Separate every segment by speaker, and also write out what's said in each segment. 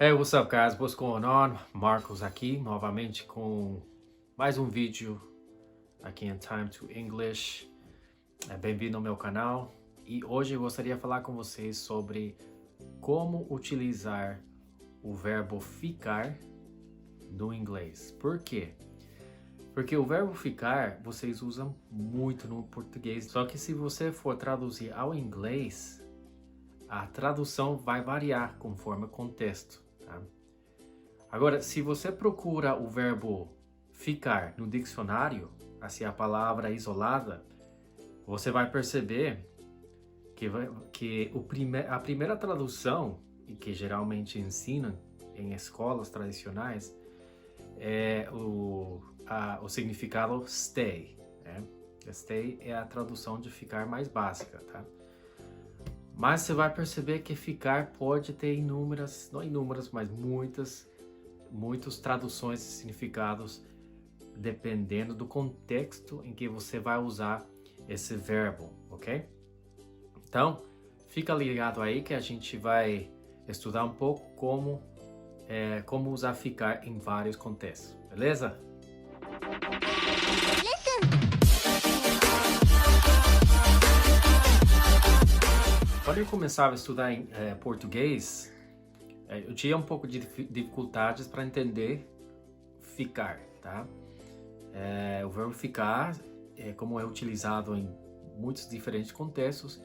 Speaker 1: Hey, what's up, guys? What's going on? Marcos aqui, novamente com mais um vídeo aqui em Time to English. Bem-vindo ao meu canal. E hoje eu gostaria de falar com vocês sobre como utilizar o verbo ficar no inglês. Por quê? Porque o verbo ficar vocês usam muito no português, só que se você for traduzir ao inglês, a tradução vai variar conforme o contexto. Tá? Agora, se você procura o verbo ficar no dicionário, assim a palavra isolada, você vai perceber que a primeira tradução, e que geralmente ensinam em escolas tradicionais, é o significado stay. Né? Stay é a tradução de ficar mais básica, tá? Mas você vai perceber que ficar pode ter inúmeras, não inúmeras, mas muitas traduções e significados dependendo do contexto em que você vai usar esse verbo, ok? Então, fica ligado aí que a gente vai estudar um pouco como usar ficar em vários contextos, beleza? Quando eu começava a estudar em português, eu tinha um pouco de dificuldades para entender ficar, tá? O verbo ficar, como é utilizado em muitos diferentes contextos,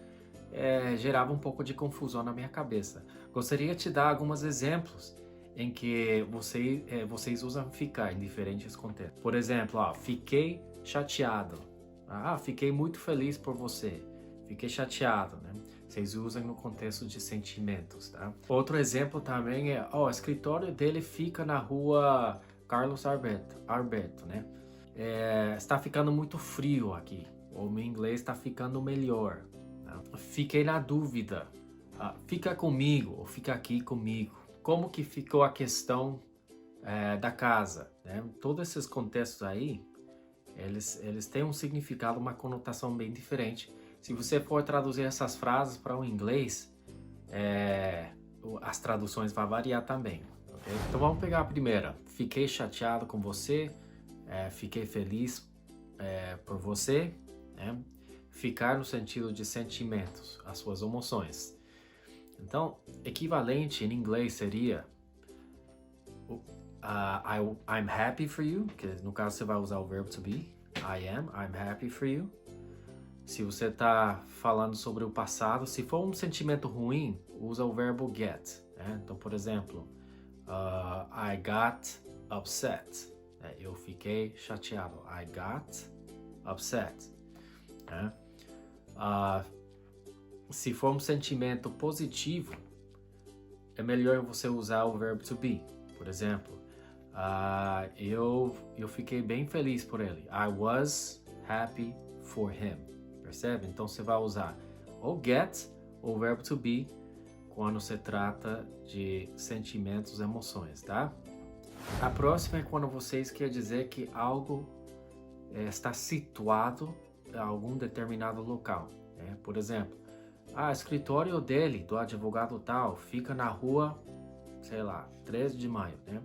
Speaker 1: gerava um pouco de confusão na minha cabeça. Gostaria de te dar alguns exemplos em que vocês usam ficar em diferentes contextos. Por exemplo, fiquei chateado. Fiquei muito feliz por você. Fiquei chateado, né? Vocês usam no contexto de sentimentos, tá? Outro exemplo também é, o escritório dele fica na rua Carlos Alberto, né? Está ficando muito frio aqui. O meu inglês está ficando melhor. Tá? Fiquei na dúvida. Fica comigo ou fica aqui comigo. Como que ficou a questão da casa? Né? Todos esses contextos aí, eles têm um significado, uma conotação bem diferente. Se você for traduzir essas frases para o inglês, as traduções vão variar também. Okay? Então vamos pegar a primeira. Fiquei chateado com você, fiquei feliz por você. Né? Ficar no sentido de sentimentos, as suas emoções. Então, equivalente em inglês seria I'm happy for you, que no caso você vai usar o verbo to be. I'm happy for you. Se você está falando sobre o passado, se for um sentimento ruim, usa o verbo get. Né? Então, por exemplo, I got upset. Eu fiquei chateado. I got upset. Né? Se for um sentimento positivo, é melhor você usar o verbo to be. Por exemplo, eu fiquei bem feliz por ele. I was happy for him. Percebe? Então você vai usar ou get ou verbo to be quando se trata de sentimentos, emoções, tá? A próxima é quando vocês querem dizer que algo está situado em algum determinado local. Né? Por exemplo, o escritório dele, do advogado tal, fica na rua, sei lá, 13 de maio, né?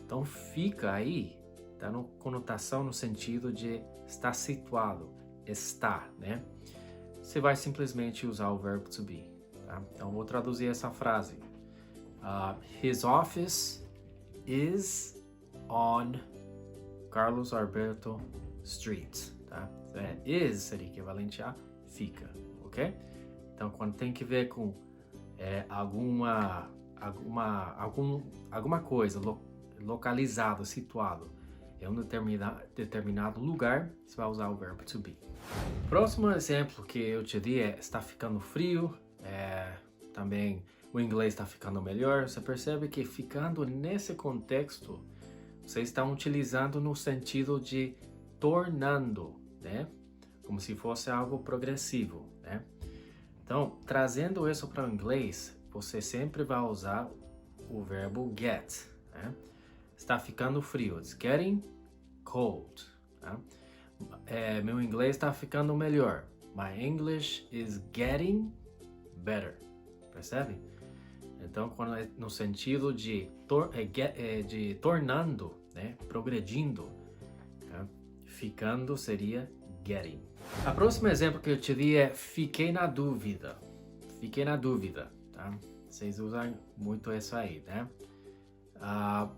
Speaker 1: Então fica aí, tá no conotação no sentido de estar situado, está, né? Você vai simplesmente usar o verbo to be, tá? Então vou traduzir essa frase. His office is on Carlos Alberto Street, tá? Is seria equivalente a fica, ok? Então, quando tem que ver com alguma coisa localizado, situado em um determinado lugar, você vai usar o verbo to be. Próximo exemplo que eu te dei está ficando frio, também o inglês está ficando melhor. Você percebe que ficando nesse contexto, vocês estão utilizando no sentido de tornando, né? Como se fosse algo progressivo, né? Então, trazendo isso para o inglês, você sempre vai usar o verbo get. Né? Está ficando frio. It's getting cold. Tá? Meu inglês está ficando melhor. My English is getting better. Percebe? Então, quando é no sentido de tornando, né? Progredindo, tá? Ficando seria getting. O próximo exemplo que eu te dei é fiquei na dúvida. Fiquei na dúvida, tá? Vocês usam muito isso aí, né?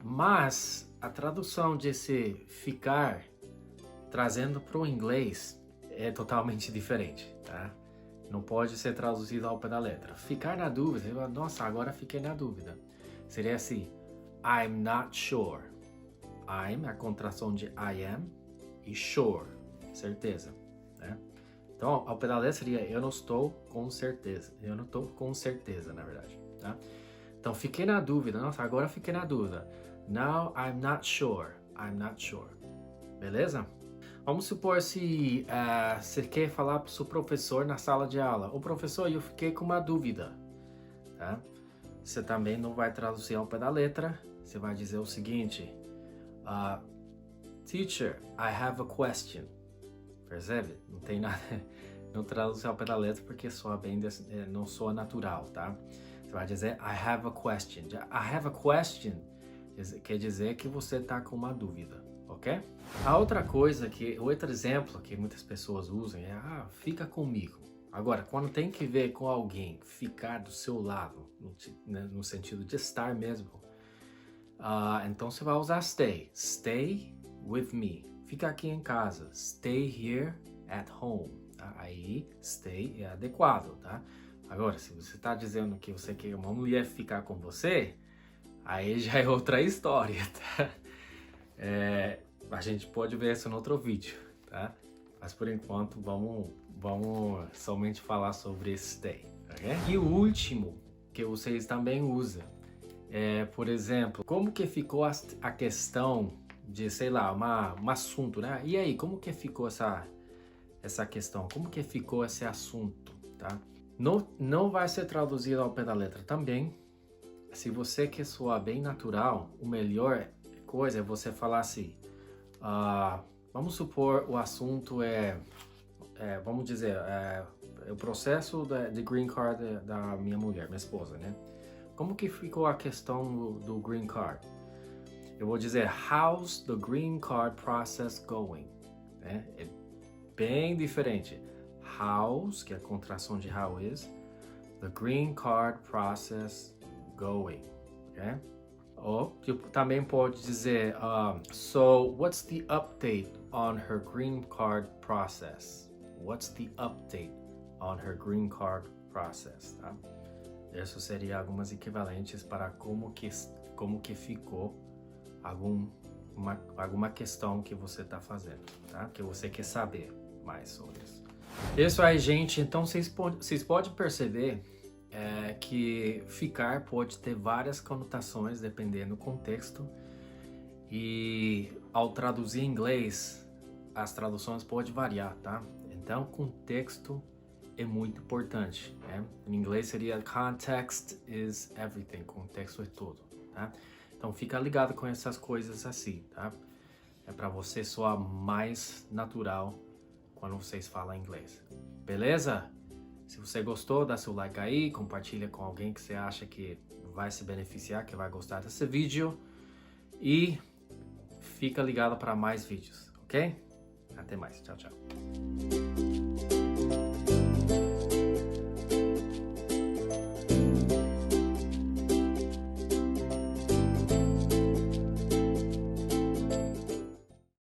Speaker 1: Mas a tradução desse ficar, trazendo para o inglês, é totalmente diferente, tá? Não pode ser traduzido ao pé da letra. Ficar na dúvida, nossa, agora fiquei na dúvida. Seria assim, I'm not sure. I'm, a contração de I am, e sure, certeza, né? Então, ao pé da letra seria eu não estou com certeza. Eu não estou com certeza, na verdade, tá? Então, fiquei na dúvida. Nossa, agora fiquei na dúvida. Now, I'm not sure. I'm not sure. Beleza? Vamos supor se você quer falar para o seu professor na sala de aula. Ô professor, eu fiquei com uma dúvida. Tá? Você também não vai traduzir ao pé da letra. Você vai dizer o seguinte. Teacher, I have a question. Percebe? Não tem nada. Não traduz ao pé da letra porque soa bem, não soa natural, tá? Você vai dizer I have a question. I have a question quer dizer que você está com uma dúvida, ok? A outra coisa, o outro exemplo que muitas pessoas usam é fica comigo. Agora, quando tem que ver com alguém, ficar do seu lado, no sentido de estar mesmo, então você vai usar stay. Stay with me. Fica aqui em casa. Stay here at home. Tá? Aí, stay é adequado, tá? Agora, se você está dizendo que você quer uma mulher ficar com você, aí já é outra história, tá? A gente pode ver isso no outro vídeo, tá? Mas por enquanto, vamos somente falar sobre stay, ok? E o último, que vocês também usam, por exemplo, como que ficou a questão de, sei lá, um assunto, né? E aí, como que ficou essa questão? Como que ficou esse assunto, tá? Não vai ser traduzido ao pé da letra também. Se você quer soar bem natural, a melhor coisa é você falar assim, vamos supor o assunto vamos dizer, o processo de green card da minha mulher, minha esposa, né? Como que ficou a questão do green card? Eu vou dizer, how's the green card process going? Né? É bem diferente. How's, que é a contração de how is, the green card process going, okay? Ou também pode dizer, so what's the update on her green card process? What's the update on her green card process? Tá? Isso seria algumas equivalentes para como que ficou alguma questão que você está fazendo, tá? Que você quer saber mais sobre isso. Isso aí, gente. Então vocês podem perceber que ficar pode ter várias conotações dependendo do contexto, e ao traduzir em inglês as traduções podem variar, tá? Então contexto é muito importante, né? Em inglês seria context is everything, contexto é tudo, tá? Então fica ligado com essas coisas assim, tá? É para você soar mais natural quando vocês falam inglês, beleza? Se você gostou, dá seu like aí, compartilha com alguém que você acha que vai se beneficiar, que vai gostar desse vídeo, e fica ligado para mais vídeos, ok? Até mais, tchau, tchau.